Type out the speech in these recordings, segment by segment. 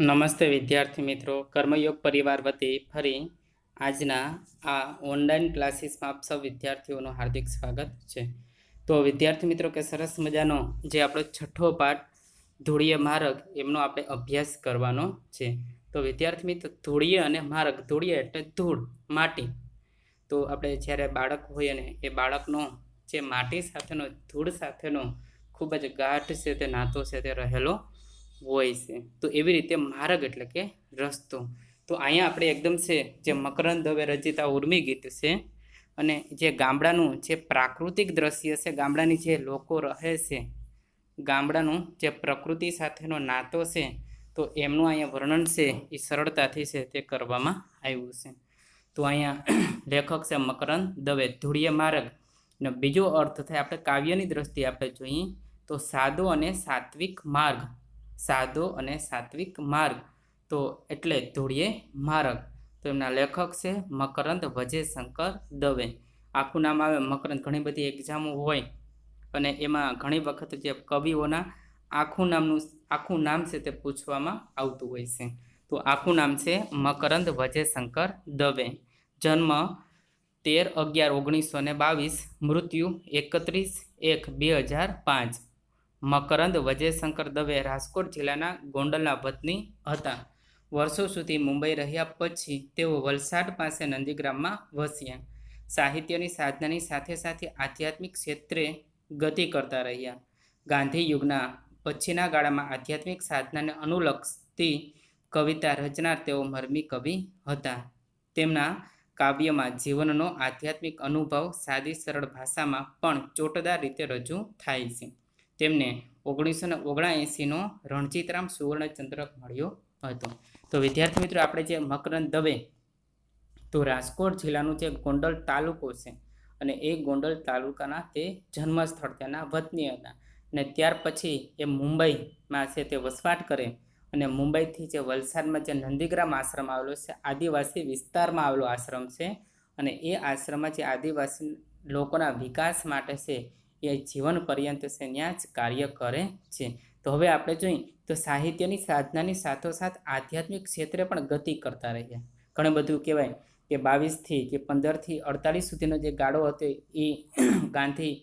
નમસ્તે વિદ્યાર્થી મિત્રો, કર્મયોગ પરિવાર વતી ફરી આજના આ ઓનલાઈન ક્લાસીસમાં આપ સૌ વિદ્યાર્થીઓનું હાર્દિક સ્વાગત છે. તો વિદ્યાર્થી મિત્રો કે સરસ મજાનો જે આપણો છઠ્ઠો પાઠ ધૂળીય માર્ગ એમનો આપણે અભ્યાસ કરવાનો છે. તો વિદ્યાર્થી મિત્રો, ધૂળીય અને માર્ગ, ધૂળીય એટલે ધૂળ, માટી. તો આપણે જ્યારે બાળક હોય ને એ બાળકનો જે માટી સાથેનો, ધૂળ સાથેનો ખૂબ જ ગાઢ છે તે નાતો છે તે રહેલો હોય છે. તો એવી રીતે માર્ગ એટલે કે રસ્તો. તો અહીંયા આપણે એકદમ છે જે મકરંદ દવે રચિત આ ઉર્મી ગીત છે અને જે ગામડાનું જે પ્રાકૃતિક દ્રશ્ય છે, ગામડાની જે લોકો રહે છે, ગામડાનું જે પ્રકૃતિ સાથેનો નાતો છે, તો એમનું અહીંયા વર્ણન છે એ સરળતાથી છે તે કરવામાં આવ્યું છે. તો અહીંયા લેખક છે મકરંદ દવે, ધૂળીય માર્ગ. અને બીજો અર્થ થાય આપણે કાવ્યની દ્રષ્ટિએ આપણે જોઈએ તો સાદો અને સાત્વિક માર્ગ. સાદો અને સાત્વિક માર્ગ, તો એટલે ધૂળીય માર્ગ. તો એમના લેખક છે મકરંદ વજેશંકર દવે. આખું નામ આવે મકરંદ. ઘણી બધી એક્ઝામો હોય અને એમાં ઘણી વખત જે કવિઓના આખું નામ છે તે પૂછવામાં આવતું હોય છે. તો આખું નામ છે મકરંદ વજેશંકર દવે. જન્મ 13/11/1922, મૃત્યુ 31/1/2005. મકરંદ વજેશંકર દવે રાજકોટ જિલ્લાના ગોંડલના વતની હતા. વર્ષો સુધી મુંબઈ રહ્યા પછી તેઓ વલસાડ પાસે નંદીગ્રામમાં વસ્યા. સાહિત્યની સાધનાની સાથે સાથે આધ્યાત્મિક ક્ષેત્રે ગતિ કરતા રહ્યા. ગાંધી યુગના પછીના ગાળામાં આધ્યાત્મિક સાધનાને અનુલક્ષતી કવિતા રચનાર તેઓ મરમી કવિ હતા. તેમના કાવ્યમાં જીવનનો આધ્યાત્મિક અનુભવ સાદી સરળ ભાષામાં પણ ચોટદાર રીતે રજૂ થાય છે. તેમને 1979નો રણજીતરામ સુવર્ણચંદ્રક મળ્યો હતો. તો વિદ્યાર્થી મિત્રો, આપણે જે મકરંદ દવે, તો રાજકોટ જિલ્લાનું જે ગોંડલ તાલુકો છે અને એ ગોંડલ તાલુકાના તે જન્મસ્થળ ત્યાંના વતની હતા. અને ત્યાર પછી એ મુંબઈમાં છે તે વસવાટ કરે અને મુંબઈથી જે વલસાડમાં જે નંદીગ્રામ આશ્રમ આવેલો છે, આદિવાસી વિસ્તારમાં આવેલો આશ્રમ છે, અને એ આશ્રમમાં જે આદિવાસી લોકોના વિકાસ માટે છે એ જીવન પર્યંત છે ત્યાં જ કાર્ય કરે છે. તો હવે આપણે જોઈએ તો સાહિત્યની સાધનાની સાથોસાથ આધ્યાત્મિક ક્ષેત્રે પણ ગતિ કરતા રહ્યા. ઘણું બધું કહેવાય કે 22થી કે 15થી 48 સુધીનો જે ગાળો હતો એ ગાંધી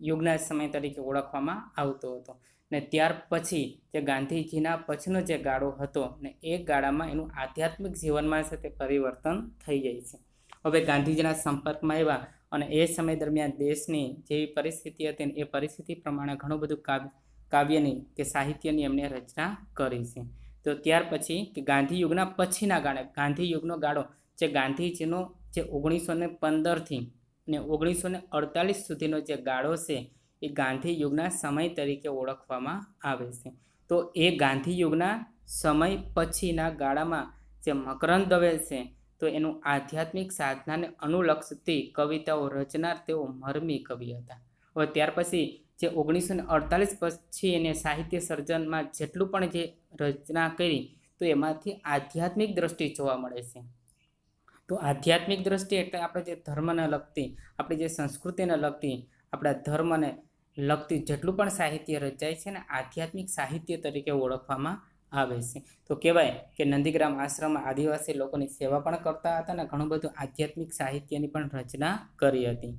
યુગના સમય તરીકે ઓળખવામાં આવતો હતો. ને ત્યાર પછી જે ગાંધીજીના પછીનો જે ગાળો હતો ને એ ગાળામાં એનું આધ્યાત્મિક જીવનમાં છે તે પરિવર્તન થઈ જાય છે. હવે ગાંધીજીના સંપર્કમાં આવ્યા અને એ સમય દરમિયાન દેશની જેવી પરિસ્થિતિ હતી એ પરિસ્થિતિ પ્રમાણે ઘણું બધું કાવ્યની કે સાહિત્યની એમને રચના કરી છે. તો ત્યાર પછી કે ગાંધી યુગના પછીના ગાળે, ગાંધી યુગનો ગાળો જે ગાંધીજીનો જે 1915થી ને 1948 સુધીનો જે ગાળો છે એ ગાંધી યુગના સમય તરીકે ઓળખવામાં આવે છે. તો એ ગાંધી યુગના સમય પછીના ગાળામાં જે મકરંદ દવે છે તો એનું આધ્યાત્મિક સાધનાને અનુલક્ષતી કવિતાઓ રચનાર તેઓ મરમી કવિ હતા. હવે ત્યાર પછી જે 1948 પછી એને સાહિત્ય સર્જનમાં જેટલું પણ જે રચના કરી તો એમાંથી આધ્યાત્મિક દ્રષ્ટિ જોવા મળે છે. તો આધ્યાત્મિક દ્રષ્ટિ એટલે આપણે જે ધર્મને લગતી, આપણી જે સંસ્કૃતિને લગતી, આપણા ધર્મને લગતી જેટલું પણ સાહિત્ય રચાય છે ને આધ્યાત્મિક સાહિત્ય તરીકે ઓળખવામાં આવે છે. તો કહેવાય કે નંદીગ્રામ આશ્રમમાં આદિવાસી લોકોની સેવા પણ કરતા હતા અને ઘણું બધું આધ્યાત્મિક સાહિત્યની પણ રચના કરી હતી.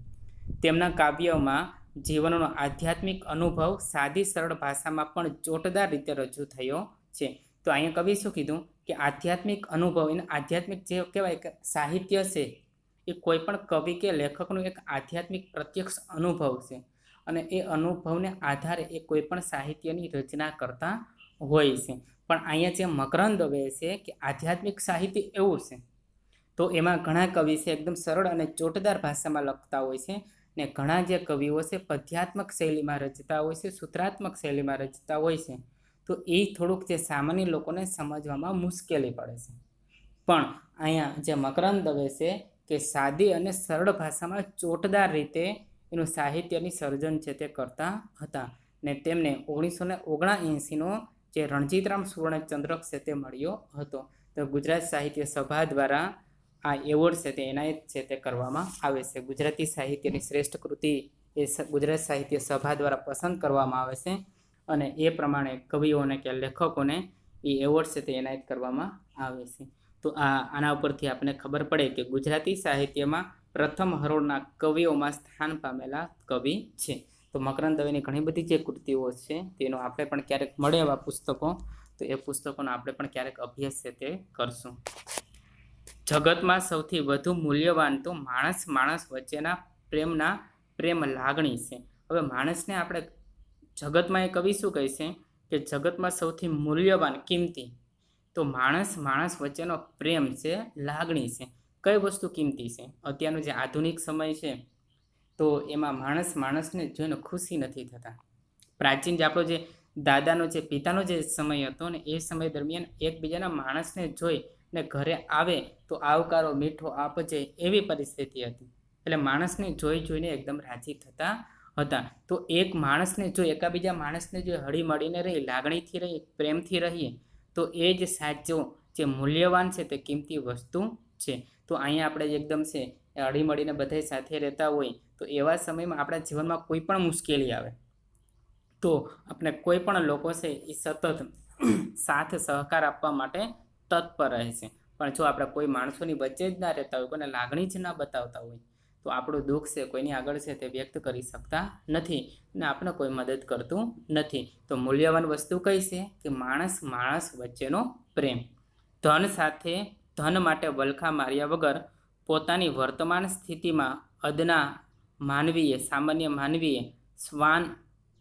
તેમના કાવ્યોમાં જીવનનો આધ્યાત્મિક અનુભવ સાદી સરળ ભાષામાં પણ ચોટદાર રીતે રજૂ થયો છે. તો અહીંયા કવિ શું કીધું કે આધ્યાત્મિક અનુભવ, એને આધ્યાત્મિક જે કહેવાય કે સાહિત્ય છે એ કોઈ પણ કવિ કે લેખકનો એક આધ્યાત્મિક પ્રત્યક્ષ અનુભવ છે અને એ અનુભવને આધારે એ કોઈ પણ સાહિત્યની રચના કરતા હોય છે. પણ અહીંયા જે મકરંદ દવે છે કે આધ્યાત્મિક સાહિત્ય એવું છે તો એમાં ઘણા કવિ છે એકદમ સરળ અને ચોટદાર ભાષામાં લખતા હોય છે ને ઘણા જે કવિઓ છે પદ્યાત્મક શૈલીમાં રચતા હોય છે, સૂત્રાત્મક શૈલીમાં રચતા હોય છે. તો એ થોડુંક જે સામાન્ય લોકોને સમજવામાં મુશ્કેલી પડે છે. પણ અહીંયા જે મકરંદ દવે છે કે સાદી અને સરળ ભાષામાં ચોટદાર રીતે એનું સાહિત્યની સર્જન છે તે કરતા હતા. ને તેમને 1979નો જે રણજીતરામ સુવર્ણચંદ્રક છે તે મળ્યો હતો. તો ગુજરાત સાહિત્ય સભા દ્વારા આ એવોર્ડ છે તે એનાયત છે તે કરવામાં આવે છે. ગુજરાતી સાહિત્યની શ્રેષ્ઠ કૃતિ એ ગુજરાત સાહિત્ય સભા દ્વારા પસંદ કરવામાં આવે છે અને એ પ્રમાણે કવિઓને કે લેખકોને એ એવોર્ડ છે તે એનાયત કરવામાં આવે છે. તો આના ઉપરથી આપણને ખબર પડે કે ગુજરાતી સાહિત્યમાં પ્રથમ હરોળના કવિઓમાં સ્થાન પામેલા કવિ છે. તો મકરંદ દવેની ઘણી બધી જે કૃતિઓ છે તેનો આપણે પણ ક્યારેક મળે એવા પુસ્તકો, તો એ પુસ્તકોનો આપણે પણ ક્યારેક અભ્યાસ છે તે કરશું. જગતમાં સૌથી વધુ મૂલ્યવાન તો માણસ વચ્ચેના પ્રેમ લાગણી છે. હવે માણસને આપણે જગતમાં એ કવિ શું કહે છે કે જગતમાં સૌથી મૂલ્યવાન કિંમતી તો માણસ વચ્ચેનો પ્રેમ છે, લાગણી છે. કઈ વસ્તુ કિંમતી છે? અત્યારનો જે આધુનિક સમય છે તો એમાં માણસને જોઈને ખુશી નથી થતા. પ્રાચીન જે આપણો જે દાદાનો જે પિતાનો જે સમય હતો ને એ સમય દરમિયાન એકબીજાના માણસને જોઈ ને ઘરે આવે તો આવકારો મીઠો આપજે એવી પરિસ્થિતિ હતી. એટલે માણસને જોઈને એકદમ રાજી થતા હતા. તો એક માણસને જો એકાબીજા માણસને જો હળી મળીને રહી, લાગણીથી રહી, પ્રેમથી રહીએ તો એ જ સાચો જે મૂલ્યવાન છે તે કિંમતી વસ્તુ છે. તો અહીંયા આપણે એકદમ છે હળી મળીને બધા સાથે રહેતા હોય તો એવા સમયમાં આપણા જીવનમાં કોઈ પણ મુશ્કેલી આવે તો આપણે કોઈ પણ લોકો છે એ સતત સાથ સહકાર આપવા માટે તત્પર રહે છે. પણ જો આપણે કોઈ માણસોની વચ્ચે જ ના રહેતા હોય, કોઈને લાગણી જ ના બતાવતા હોય તો આપણું દુઃખ છે કોઈની આગળ છે તે વ્યક્ત કરી શકતા નથી અને આપણે કોઈ મદદ કરતું નથી. તો મૂલ્યવાન વસ્તુ કઈ છે કે માણસ વચ્ચેનો પ્રેમ. ધન માટે વલખા માર્યા વગર પોતાની વર્તમાન સ્થિતિમાં અદના સામાન્ય માનવીએ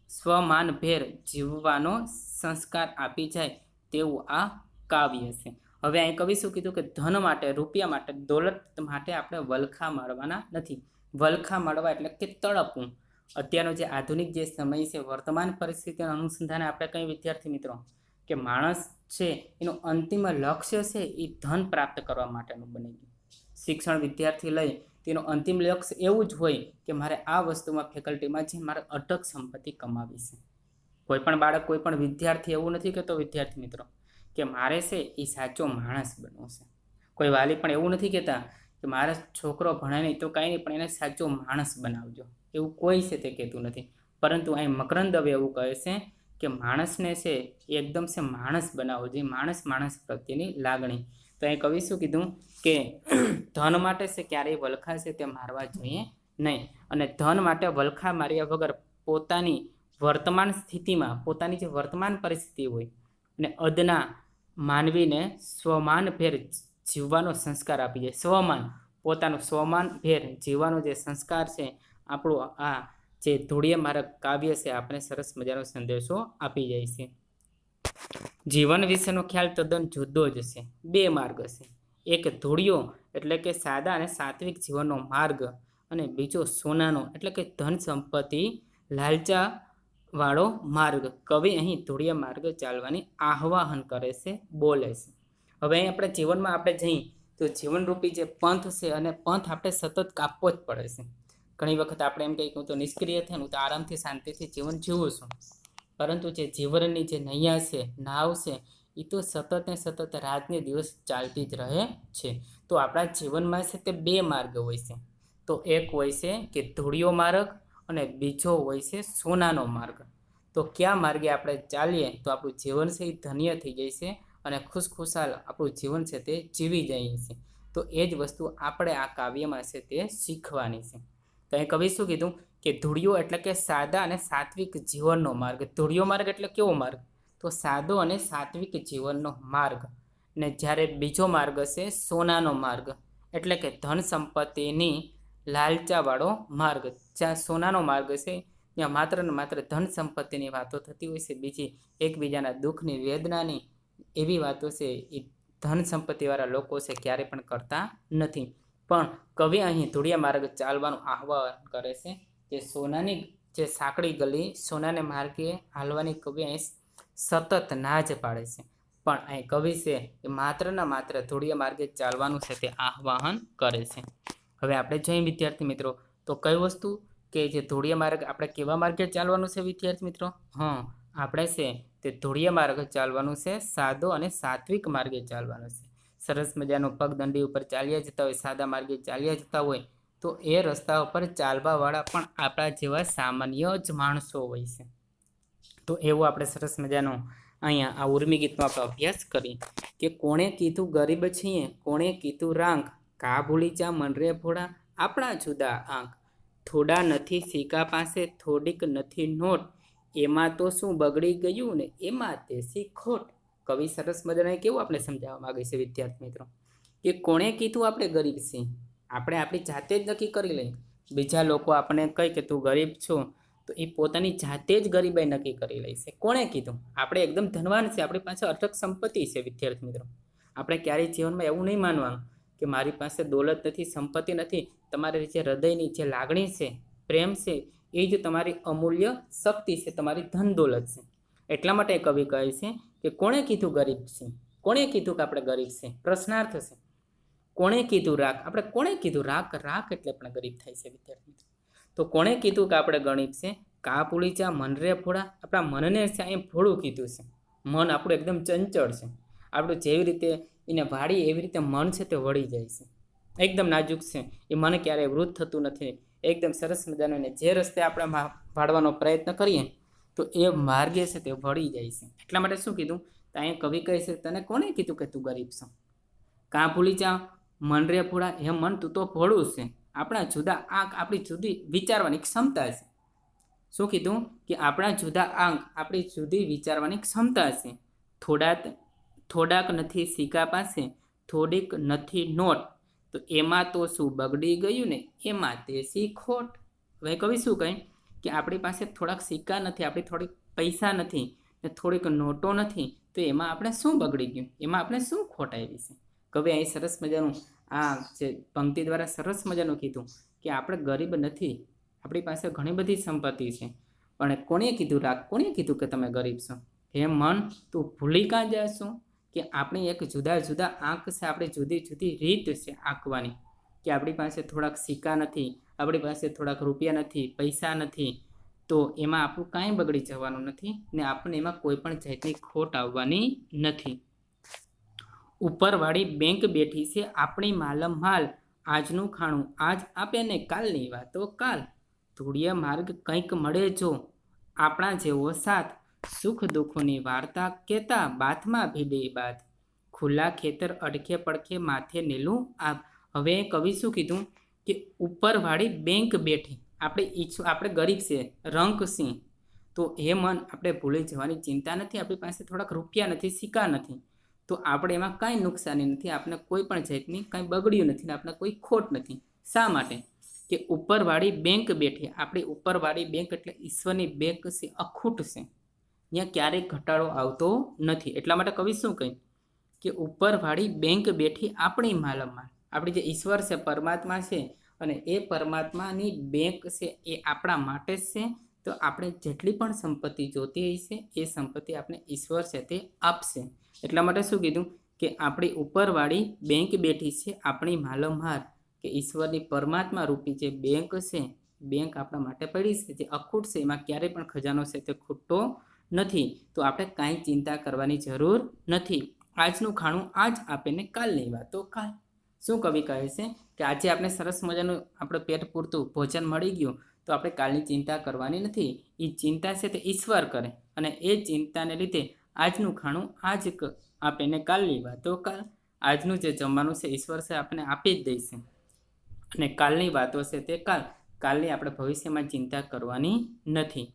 સ્વમાનભેર જીવવાનો સંસ્કાર આપી જાય તેવું આ કાવ્ય છે. હવે અહીં કવિ શું કીધું કે ધન માટે, રૂપિયા માટે, દોલત માટે આપણે વલખા મારવાના નથી. વલખા મારવા એટલે કે તડપવું. અત્યારનો જે આધુનિક જે સમય છે, વર્તમાન પરિસ્થિતિના અનુસંધાને આપણે કઈ વિદ્યાર્થી મિત્રો કે માણસ છે એનું અંતિમ લક્ષ્ય છે એ ધન પ્રાપ્ત કરવા માટેનું બની ગયું. શિક્ષણ વિદ્યાર્થી લઈ તેનું અંતિમ લક્ષ્ય એવું જ હોય કે મારે આ વસ્તુમાં ફેકલ્ટીમાં જે મારે અટક સંપત્તિ કમાવી છે. કોઈ પણ બાળક, કોઈ પણ વિદ્યાર્થી એવું નથી કહેતો વિદ્યાર્થી મિત્રો કે મારે છે એ સાચો માણસ બનવો છે. કોઈ વાલી પણ એવું નથી કહેતા કે મારો છોકરો ભણે નહીં તો કાંઈ નહીં પણ એને સાચો માણસ બનાવજો, એવું કોઈ છે તે કહેતું નથી. પરંતુ અહીં મકરંદ દવે એવું કહે છે કે માણસને છે એકદમ છે માણસ બનાવવો જોઈએ, માણસ પ્રત્યેની લાગણી. તો અહીં કવિ શું કીધું કે ધન માટે છે ક્યારેય વલખા છે તે મારવા જોઈએ નહીં. અને ધન માટે વલખા માર્યા વગર પોતાની વર્તમાન સ્થિતિમાં, પોતાની જે વર્તમાન પરિસ્થિતિ હોય અને અદના માનવીને સ્વમાનભેર જીવવાનો સંસ્કાર આપી જાય. પોતાનું સ્વમાનભેર જીવવાનો જે સંસ્કાર છે આપણું આ જે ધૂળિયા માર્ગ કાવ્ય છે આપણે સરસ મજાનો સંદેશો આપી જાય છે. જીવન વિશેનો ખ્યાલ તદ્દન જુદો જ છે. બે માર્ગ છે, એક ધૂળિયો એટલે કે સાદા અને સાત્વિક જીવનનો માર્ગ અને બીજો સોનાનો એટલે કે ધન સંપત્તિ લાલચા વાળો માર્ગ. કવિ અહીં ધૂળિયા માર્ગ ચાલવાની આહ્વાન કરે છે, બોલે છે. હવે અહીં આપણે જીવનમાં આપણે જઈએ તો જીવનરૂપી જે પંથ છે અને પંથ આપણે સતત કાપવો જ પડે છે. ઘણી વખત આપણે એમ કહીએ કે હું તો નિષ્ક્રિય થઈને હું તો આરામથી શાંતિથી જીવન જીવું છું, પરંતુ જે જીવનની જે નૈયા છે, નાવ છે એ તો સતત ને સતત રાતને દિવસ ચાલતી જ રહે છે. તો આપણા જીવનમાં છે તે બે માર્ગ હોય છે. તો એક હોય છે કે ધૂળિયો માર્ગ અને બીજો હોય છે સોનાનો માર્ગ. તો કયા માર્ગે આપણે ચાલીએ તો આપણું જીવન છે એ ધન્ય થઈ જાય છે અને ખુશખુશાલ આપણું જીવન છે તે જીવી જાય છે. તો એ જ વસ્તુ આપણે આ કાવ્યમાં છે તે શીખવાની છે. તો અહીં કવિ શું કીધું કે ધૂળિયો એટલે કે સાદા અને સાત્વિક જીવનનો માર્ગ. ધૂળિયો માર્ગ એટલે કેવો માર્ગ? તો સાદો અને સાત્વિક જીવનનો માર્ગ. ને જ્યારે બીજો માર્ગ છે સોનાનો માર્ગ એટલે કે ધન સંપત્તિની લાલચાવાળો માર્ગ. જ્યાં સોનાનો માર્ગ છે ત્યાં માત્ર ને માત્ર ધન સંપત્તિની વાતો થતી હોય છે, બીજી એકબીજાના દુઃખની, વેદનાની એવી વાતો છે એ ધન સંપત્તિવાળા લોકો છે ક્યારે પણ કરતા નથી. પણ કવિ અહીં ધૂળિયા માર્ગ ચાલવાનું આહ્વાન કરે છે. જે સોનાની જે સાંકડી ગલી, સોનાને માર્ગે હાલવાની કવિ અહીં સતત ના જ પાડે છે. પણ અહીં કવિ છે એ માત્ર ને માત્ર ધૂળિયા માર્ગે ચાલવાનું છે તે આહ્વાન કરે છે. હવે આપણે જોઈએ વિદ્યાર્થી મિત્રો તો કઈ વસ્તુ કે જે ધૂળિયા માર્ગ આપણે કેવા માર્ગે ચાલવાનું છે વિદ્યાર્થી મિત્રો? આપણે છે તે ધૂળિયા માર્ગ ચાલવાનું છે, સાદો અને સાત્વિક માર્ગે ચાલવાનું છે. સરસ મજાનો પગદંડી ઉપર ચાલ્યા જતા હોય, સાદા માર્ગે ચાલ્યા જતા હોય તો એ રસ્તા ઉપર ચાલવાવાળા પણ આપણા જેવા સામાન્ય જ માણસો હોય છે. તો એવો આપણે સરસ મજાનો અહીંયા આ ઉર્મી ગીતનો આપણે અભ્યાસ કરીએ કે કોણે કીધું ગરીબ છીએ, કોણે કીધું રાંક, કા ભૂલી જા મન રે ભોળા, આપણા જુદા આંક, થોડા નથી સિક્કા પાસે, થોડીક નથી નોટ, એમાં તો શું બગડી ગયું ને એમાં તેસી ખોટ. કવિ સરસ મજાને કેવું આપણે સમજાવવા માંગે છે વિદ્યાર્થી મિત્રો કે કોણે કીધું આપણે ગરીબ છીએ, આપણે આપણી જાતે જ નક્કી કરી લઈએ. બીજા લોકો આપણે કહે કે તું ગરીબ છો તો એ પોતાની જાતે જ ગરીબાઈ નક્કી કરી લે છે. કોણે કીધું? આપણે એકદમ ધનવાન છે, આપણી પાસે અઢળક સંપત્તિ છે. વિદ્યાર્થી મિત્રો, આપણે ક્યારેય જીવનમાં એવું નહીં માનવાનું કે મારી પાસે દોલત નથી, સંપત્તિ નથી. તમારી જે હૃદયની જે લાગણી છે, પ્રેમ છે, એ જ તમારી અમૂલ્ય શક્તિ છે, તમારી ધન દોલત છે. એટલા માટે કવિ કહે છે કે કોણે કીધું ગરીબ છે, કોણે કીધું કે આપણે ગરીબ છે? પ્રશ્નાર્થ છે. કોણે કીધું રાખ? આપણે કોણે કીધું રાખ? રાખ એટલે પણ ગરીબ થાય છે વિદ્યાર્થી મિત્રો. તો કોણે કીધું કે આપણે ગરીબ છે? કા ભૂલી જા મન રે ભોળા, આપણા મનને છે એમ ભોળું કીધું છે. મન આપણું એકદમ ચંચળ છે, આપણું જેવી રીતે એને વાળી એવી રીતે મન છે તે વળી જાય છે, એકદમ નાજુક છે. એ મન ક્યારેય વૃદ્ધ થતું નથી, એકદમ સરસ મજાનું. જે રસ્તે આપણે વાળવાનો પ્રયત્ન કરીએ તો એ માર્ગે છે તે વળી જાય છે. એટલા માટે શું કીધું? તો અહીંયા કવિ કહે છે તને કોણે કીધું કે તું ગરીબ છો? કાં ભૂલી જા મન રે ભોળા, હે મન તું તો ભોળું છે, આપણા જુદા આંખ, આપણી જુદી વિચારવાની ક્ષમતા છે. શું કીધું? કે આપણા જુદા આંખ, આપણી જુદી વિચારવાની ક્ષમતા છે. થોડાક નથી સિક્કા પાસે, થોડીક નથી નોટ, તો એમાં તો શું બગડી ગયું ને એમાં તેસી ખોટ. હવે કવિ શું કહે કે આપણી પાસે થોડાક સિક્કા નથી, આપણી થોડીક પૈસા નથી ને થોડીક નોટો નથી, તો એમાં આપણે શું બગડી ગયું, એમાં આપણે શું ખોટ આવી છે? કવિ અહીં સરસ મજાનું આ જે પંક્તિ દ્વારા સરસ મજાનું કીધું કે આપણે ગરીબ નથી, આપણી પાસે ઘણી બધી સંપત્તિ છે. પણ કોણે કીધું રાખ? કોણે કીધું કે તમે ગરીબ છો? હે મન તું ભૂલી કાં જાશું કે આપણી એક જુદા જુદા આંખ છે, આપણી જુદી જુદી રીત છે આંકવાની. કે આપણી પાસે થોડાક સિક્કા નથી, આપણી પાસે થોડાક રૂપિયા નથી, પૈસા નથી, તો એમાં આપણું કાંઈ બગડી જવાનું નથી ને આપણને એમાં કોઈ પણ જાતની ખોટ આવવાની નથી. ઉપરવાળી બેંક બેઠી છે આપણી માલમ માલ, આજનું ખાણું આજ આપે ને કાલની વાતો કાલ, ધૂળિયા માર્ગ કંઈક મળે જો, આપણા જેવો સાથ, સુખ દુઃખોની વાર્તા કહેતા, બાથમાં ભીડે બાથ, ખુલ્લા ખેતર અડખે પડખે માથે નીલું આપ. હવે કવિ શું કીધું કે ઉપરવાળી બેંક બેઠી, આપણે ગરીબ છે, રંક સિંહ, તો એ મન આપણે ભૂલી જવાની ચિંતા નથી. આપણી પાસે થોડાક રૂપિયા નથી, સિક્કા નથી, તો આપણે એમાં કાંઈ નુકસાની નથી, આપણે કોઈ પણ જાતની કાંઈ બગડ્યું નથી ને આપણે કોઈ ખોટ નથી. શા માટે? કે ઉપરવાળી બેંક બેઠી, આપણી ઉપરવાળી બેંક એટલે ઈશ્વરની બેંક છે, અખૂટ છે, ત્યાં ક્યારેય ઘટાડો આવતો નથી. એટલા માટે કવિ શું કહે કે ઉપરવાળી બેંક બેઠી આપણી માલમાં, આપણી જે ઈશ્વર છે, પરમાત્મા છે, અને એ પરમાત્માની બેંક છે એ આપણા માટે જ છે. તો આપણે જેટલી પણ સંપત્તિ જોતી હોય છે એ સંપત્તિ આપણે ઈશ્વર છે તે આપશે. એટલા માટે શું કીધું કે આપણી ઉપરવાળી બેંક બેઠી છે આપણી માલમહાર, કે ઈશ્વરની પરમાત્મા રૂપી જે બેંક છે, બેંક આપણા માટે પડી છે, જે અખૂટ છે, એમાં ક્યારેય પણ ખજાનો છે તે ખૂટતો નથી. તો આપણે કાંઈ ચિંતા કરવાની જરૂર નથી. આજનું ખાણું આજ આપે ને કાલની વાતો કાલ. શું કવિ કહે છે કે આજે આપણે સરસ મજાનું આપણે પેટ પૂરતું ભોજન મળી ગયું, તો આપણે કાલની ચિંતા કરવાની નથી. એ ચિંતા છે તે ઈશ્વર કરે, અને એ ચિંતાને લીધે આજનું ખાણું આજ આપે ને કાલની વાતો કાલ. આજનું જે જમવાનું છે ઈશ્વર છે આપણે આપી જ દઈશે, અને કાલની વાતો છે તે કાલ. કાલની આપણે ભવિષ્યમાં ચિંતા કરવાની નથી.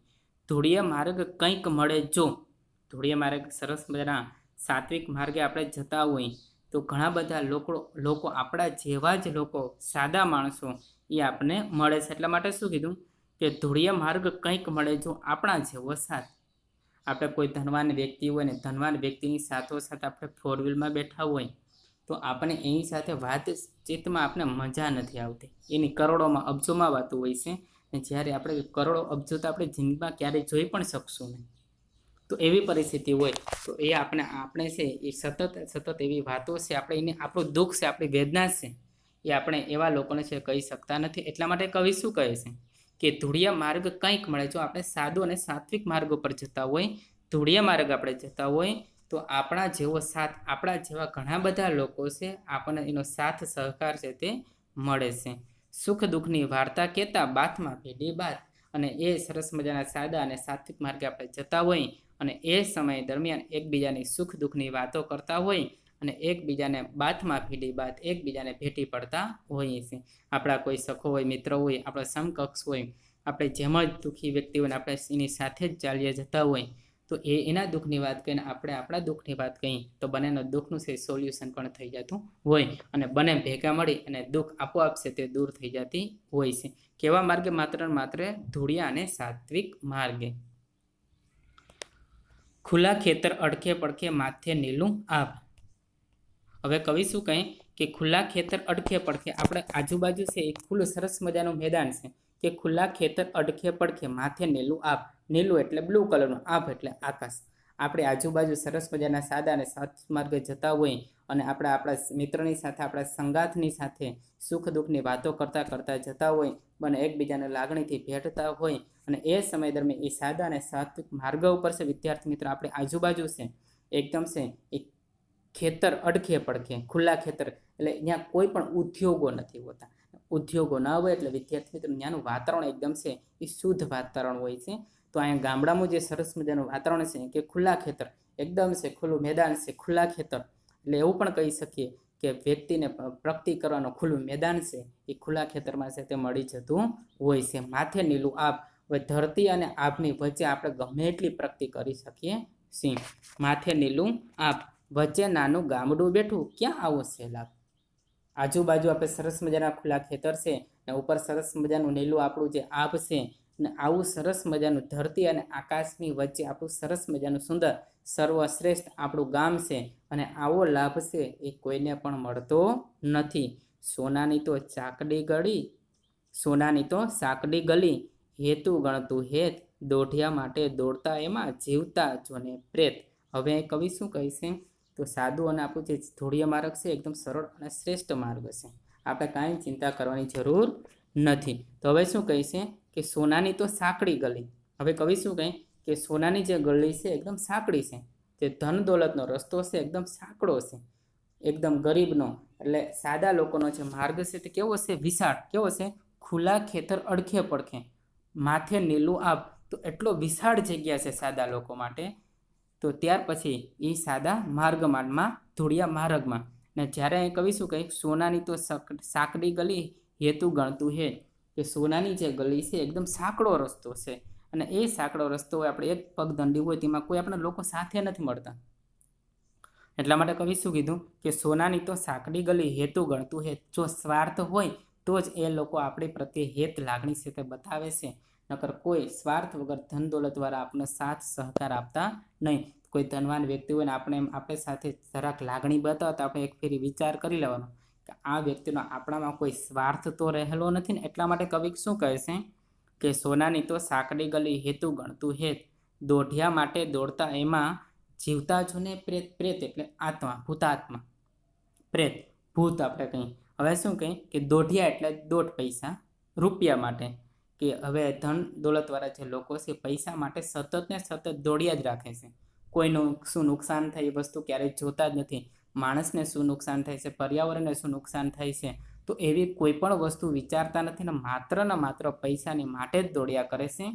ધૂળિયા માર્ગ કંઈક મળે જો, ધૂળિયા માર્ગ સરસ મજાના સાત્વિક માર્ગે આપણે જતા હોય તો ઘણા બધા લોકો આપણા જેવા જ લોકો, સાદા માણસો એ આપણને મળે છે. એટલા માટે શું કીધું કે ધૂળિયા માર્ગ કંઈક મળે જો, આપણા જેવો સાથ. આપણે કોઈ ધનવાન વ્યક્તિ હોય ને ધનવાન વ્યક્તિની સાથોસાથ આપણે ફોર વ્હીલમાં બેઠા હોય તો આપણે એની સાથે વાતચીતમાં આપણે મજા નથી આવતી. એની કરોડોમાં અબજોમાં વાતો હોય છે, ને જ્યારે આપણે કરોડો અબજો તો આપણે જિંદગીમાં ક્યારેય જોઈ પણ શકશું નહીં. તો એવી પરિસ્થિતિ હોય તો એ આપણે છે એ સતત એવી વાતો છે, આપણે એને આપણું દુઃખ છે, આપણી વેદના છે, એ આપણે એવા લોકોને છે કહી શકતા નથી. એટલા માટે કવિ શું કહે છે કે ધૂળિયા માર્ગ કંઈક મળે. જો આપણે સાદો અને સાત્વિક માર્ગ ઉપર જતા હોય, ધૂળિયા માર્ગ આપણે જતા હોય, તો આપણા જેવો સાથ, આપણા જેવા ઘણા બધા લોકો છે, આપણને એનો સાથ સહકાર છે તે મળે છે. સુખ દુઃખની વાર્તા કહેતા, બાથમાં ભેડી બાત. અને એ સરસ મજાના સાદા અને સાત્વિક માર્ગે આપણે જતા હોય અને એ સમય દરમિયાન એકબીજાની સુખ દુઃખની વાતો કરતા હોય અને એકબીજાને બાતમાં ભીડી બાત એકબીજાને ભેટી પડતા હોઈએ છીએ. આપણા કોઈ સખો હોય, મિત્ર હોય, આપણા સમકક્ષ હોય, આપણે જેમ જ દુઃખી વ્યક્તિ હોય ને આપણે એની સાથે જ ચાલ્યા જતા હોય તો એના દુઃખની વાત કહીને આપણે આપણા દુઃખની વાત કહી તો બંનેનો દુઃખનું છે સોલ્યુશન પણ થઈ જતું હોય અને બંને ભેગા મળી અને દુઃખ આપોઆપ છે તે દૂર થઈ જતી હોય છે. કેવા માર્ગે? માત્ર ધૂળિયા અને સાત્વિક માર્ગે. ખુલ્લા ખેતર અડખે પડખે માથે નીલું આભ. હવે કવિ શું કહે કે ખુલ્લા ખેતર અડખે પડખે આપણે આજુબાજુ છે એક ખુલ્લું સરસ મજાનું મેદાન છે કે ખુલ્લા ખેતર અડખે પડખે માથે નીલું આભ. નીલું એટલે બ્લુ કલરનું, આભ એટલે આકાશ. આપણે આજુબાજુ સરસ મજાના સાદા અને સાત માર્ગે જતા હોય અને આપણા મિત્રની સાથે, આપણા સંગાથની સાથે સુખ દુઃખની વાતો કરતા કરતા જતા હોય, બંને એકબીજાને લાગણીથી ભેટતા હોય અને એ સમય દરમિયાન એ સાદા અને સાત્વિક માર્ગ ઉપર છે વિદ્યાર્થી મિત્રો આપણે આજુબાજુ છે એકદમ છે એક ખેતર અડખે પડખે ખુલ્લા ખેતર એટલે ત્યાં કોઈ પણ ઉદ્યોગો નથી હોતા. ઉદ્યોગો ના હોય એટલે વિદ્યાર્થી મિત્રો ત્યાંનું વાતાવરણ એકદમ છે એ શુદ્ધ વાતાવરણ હોય છે. તો અહીંયા ગામડામાં જે સરસ મજાનું વાતાવરણ છે કે ખુલ્લા ખેતર એકદમ છે, ખુલ્લું મેદાન છે, ખુલ્લા ખેતર એટલે એવું પણ કહી શકીએ કે વ્યક્તિને પ્રગતિ કરવાનું ખુલ્લું મેદાન છે એ ખુલ્લા ખેતરમાં છે તે મળી જતું હોય છે. માથે નીલું આભ. હવે ધરતી અને આભની વચ્ચે આપણે ગમે એટલી પ્રગતિ કરી શકીએ છીએ. માથે નીલું આભ, વચ્ચે નાનું ગામડું બેઠું, ક્યાં આવો સહેલાબ. આજુબાજુ આપણે સરસ મજાના ખુલ્લા ખેતર છે ને ઉપર સરસ મજાનું નીલું આપણું જે આભ છે ને આવું સરસ મજાનું ધરતી અને આકાશની વચ્ચે આપણું સરસ મજાનું સુંદર સર્વશ્રેષ્ઠ આપણું ગામ છે અને આવો લાભ છે એ કોઈને પણ મળતો નથી. સોનાની તો સાંકડી ગલી, હેતુ ગણતું હેત, દોઢિયા માટે દોડતા એમાં જીવતા જોને પ્રેત. હવે કવિ શું કહે છે તો સાદું અને આપણું જે ધોળિયા માર્ગ છે એકદમ સરળ અને શ્રેષ્ઠ માર્ગ છે, આપણે કાંઈ ચિંતા કરવાની જરૂર નથી. તો હવે શું કહે છે કે સોનાની તો સાંકડી ગલી. હવે કવિ શું કહે કે સોનાની જે ગલી છે એકદમ સાંકડી છે, જે ધન દોલતનો રસ્તો છે એકદમ સાંકડો છે, એકદમ ગરીબનો એટલે સાદા લોકોનો જે માર્ગ છે તે કેવો છે? વિશાળ. કેવો છે? ખુલ્લા ખેતર અડખે પડખે માથે નીલું આભ. તો એટલો વિશાળ જગ્યા છે સાદા લોકો માટે. તો ત્યાર પછી એ સાદા માર્ગમાં ધોળિયા માર્ગમાં ને જ્યારે અહીં કવિ શું કહે સોનાની તો સાંકડી ગલી, હેતુ ગણતું હે કે સોનાની જે ગલી છે એકદમ સાંકડો રસ્તો છે અને એ સાંકડો રસ્તો હોય આપણે એક પગદંડી હોય તેમાં કોઈ આપણા લોકો સાથે નથી મળતા. એટલા માટે કવિ શું કીધું કે સોનાની તો સાંકડી ગલી, હેતુ ગણતું હે. જો સ્વાર્થ હોય તો જ એ લોકો આપણી પ્રત્યે હેત લાગણી છે તે બતાવે છે, નકર કોઈ સ્વાર્થ વગર ધન દોલત વાળા આપણને સાથ સહકાર આપતા નહીં. કોઈ ધનવાન વ્યક્તિ હોય ને આપણે સાથે જરાક લાગણી બતાવતા આપણે એક ફેરી વિચાર કરી લેવાનો કે આ વ્યક્તિનો આપણામાં કોઈ સ્વાર્થ તો રહેલો નથી ને. એટલા માટે કવિ શું કહે છે કે સોનાની તો સાંકડી ગલી, હેતુ ગણતું હેત, દોઢિયા માટે દોડતા એમાં જીવતા જોને પ્રેત. પ્રેત એટલે આત્મા, ભૂતાત્મા. પ્રેત ભૂત આપણે કહીએ. હવે શું કહે કે દોઢિયા એટલે દોઢ પૈસા, રૂપિયા માટે. કે હવે ધન દોલતવાળા જે લોકો છે પૈસા માટે સતત ને સતત દોડ્યા જ રાખે છે. કોઈનું શું નુકસાન થાય એ વસ્તુ ક્યારેય જોતા જ નથી. માણસને શું નુકસાન થાય છે, પર્યાવરણને શું નુકસાન થાય છે, તો એવી કોઈ પણ વસ્તુ વિચારતા નથી ને માત્ર પૈસાની માટે જ દોડ્યા કરે છે.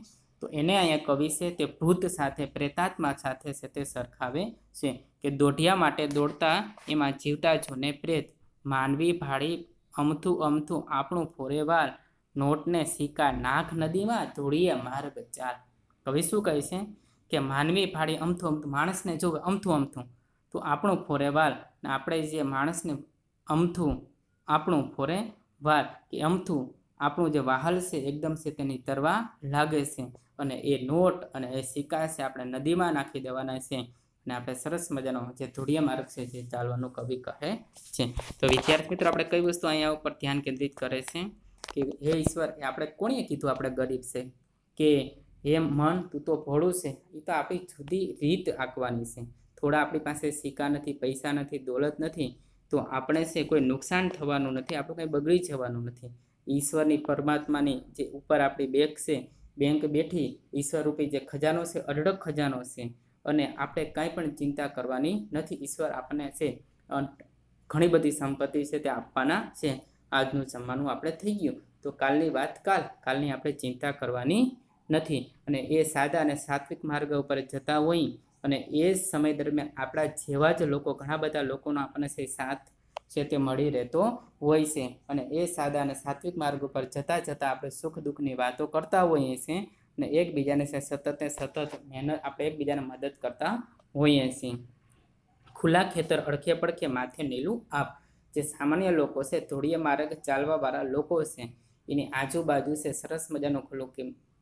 તો એને અહીંયા કવિ છે તે ભૂત સાથે, પ્રેતાત્મા સાથે છે તે સરખાવે છે કે દોઢિયા માટે દોડતા એમાં જીવતા જોને પ્રેત, માનવી ભાડી અમથું આપણું ફોરેવાર, નોટને સિક્કા નાખ નદીમાં, ધોળિયા માર્ગ ચાલ. કવિ શું કહે છે કે માનવી ભાડી અમથું માણસને જોવે અમથું તો આપણું ફોરેવાર, ને આપણે જે માણસને અમથું આપણું ફોરેવાર કે અમથું આપણું જે વાહલ છે એકદમ છે તેની તરવા લાગે છે અને એ નોટ અને એ સિક્કા છે આપણે નદીમાં નાખી દેવાના છે અને આપણે સરસ મજાનો જે ધોળિયા માર્ગ છે જે ચાલવાનું કવિ કહે છે. તો વિદ્યાર્થી મિત્રો આપણે કઈ વસ્તુ અહીંયા ઉપર ધ્યાન કેન્દ્રિત કરે છે કે હે ઈશ્વર, એ આપણે કોણે કીધું આપણે ગરીબ છે કે હે મન તું તો ભોળું છે, એ તો આપણી જુદી રીત આંકવાની છે. થોડા આપણી પાસે સિક્કા નથી, પૈસા નથી, દોલત નથી તો આપણે છે કોઈ નુકસાન થવાનું નથી, આપણું કંઈ બગડી જવાનું નથી. ઈશ્વરની પરમાત્માની જે ઉપર આપણી બેંક બેઠી ઈશ્વર રૂપી જે ખજાનો છે અઢળક ખજાનો છે અને આપણે કાંઈ પણ ચિંતા કરવાની નથી. ઈશ્વર આપણને છે ઘણી બધી સંપત્તિ છે તે આપવાના છે. આજનું જમવાનું આપણે થઈ ગયું તો કાલની વાત કાલની આપણે ચિંતા કરવાની નથી. અને એ સાદા અને સાત્વિક માર્ગ ઉપર જતા હોય અને એ સમય દરમિયાન આપણા જેવા જ લોકો, ઘણા બધા લોકોનો આપણને સાથ છે તે મળી રહેતો હોય છે. અને એ સાદા અને સાત્વિક માર્ગ ઉપર જતાં જતાં આપણે સુખ દુઃખની વાતો કરતા હોઈએ છીએ અને એકબીજાને સતત મહેનત, આપણે એકબીજાને મદદ કરતા હોઈએ છીએ. ખુલ્લા ખેતર અડખે પડખે માથે નીલું આપ. જે સામાન્ય લોકો છે, ધોળિયા માર્ગ ચાલવાવાળા લોકો છે, એની આજુબાજુ છે સરસ મજાનું ખુલ્લું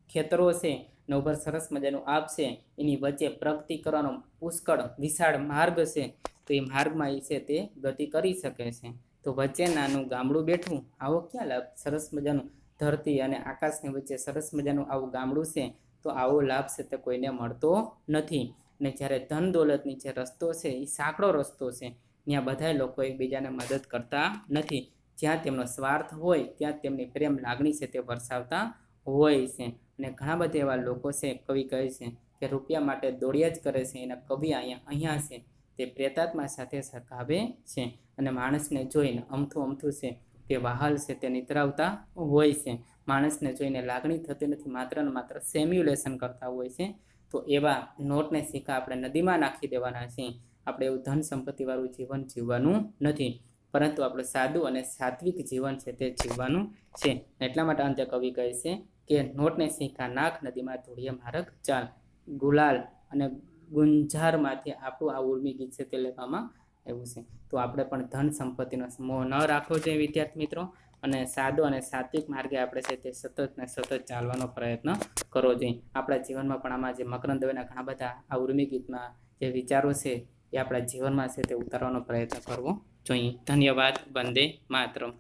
ખેતરો છે ને ઉપર સરસ મજાનું આપ છે. એની વચ્ચે પ્રગતિ કરવાનો પુષ્કળ વિશાળ માર્ગ છે. તો એ માર્ગમાં એ છે તે ગતિ કરી શકે છે. તો વચ્ચે નાનું ગામડું બેઠું, આવો ક્યાં લાભ? સરસ મજાનું ધરતી અને આકાશની વચ્ચે સરસ મજાનું આવું ગામડું છે, તો આવો લાભ છે તે કોઈને મળતો નથી. ને જ્યારે ધન દોલતની જે રસ્તો છે એ સાંકડો રસ્તો છે, ત્યાં બધા લોકો એકબીજાને મદદ કરતા નથી. જ્યાં તેમનો સ્વાર્થ હોય ત્યાં તેમની પ્રેમ લાગણી છે તે વરસાવતા હોય છે. અને ઘણા બધા એવા લોકો છે, કવિ કહે છે કે રૂપિયા માટે દોડ્યા જ કરે છે. એના કવિ અહીંયા છે તે પ્રેતાત્મા સાથે સરખાવે છે. અને માણસને જોઈને અમથું છે તે વહાલ છે તે નિતરાવતા હોય છે. માણસને જોઈને લાગણી થતી નથી, માત્ર ને માત્ર સેમ્યુલેશન કરતા હોય છે. તો એવા નોટને સિક્કા આપણે નદીમાં નાખી દેવાના છે. આપણે એવું ધન સંપત્તિવાળું જીવન જીવવાનું નથી, પરંતુ આપણે સાદું અને સાત્વિક જીવન છે તે જીવવાનું છે. એટલા માટે અંતે કવિ કહે છે કે નોટને સિક્કા નાખ, નદીમાં ધોળિયા માર્ગ ચાલ. ગુલાલ અને ગુંજારમાંથી આપણું આ ઉર્મી ગીત છે તે લેવામાં આવ્યું છે. તો આપણે પણ ધન સંપત્તિનો મોહ ન રાખવો જોઈએ વિદ્યાર્થી મિત્રો, અને સાદો અને સાત્વિક માર્ગે આપણે છે તે સતત ચાલવાનો પ્રયત્ન કરવો જોઈએ. આપણા જીવનમાં પણ આમાં જે મકરંદ દવેના ઘણા બધા આ ઉર્મી ગીતમાં જે વિચારો છે એ આપણા જીવનમાં છે તે ઉતારવાનો પ્રયત્ન કરવો જોઈએ. ધન્યવાદ. વંદે માતરમ.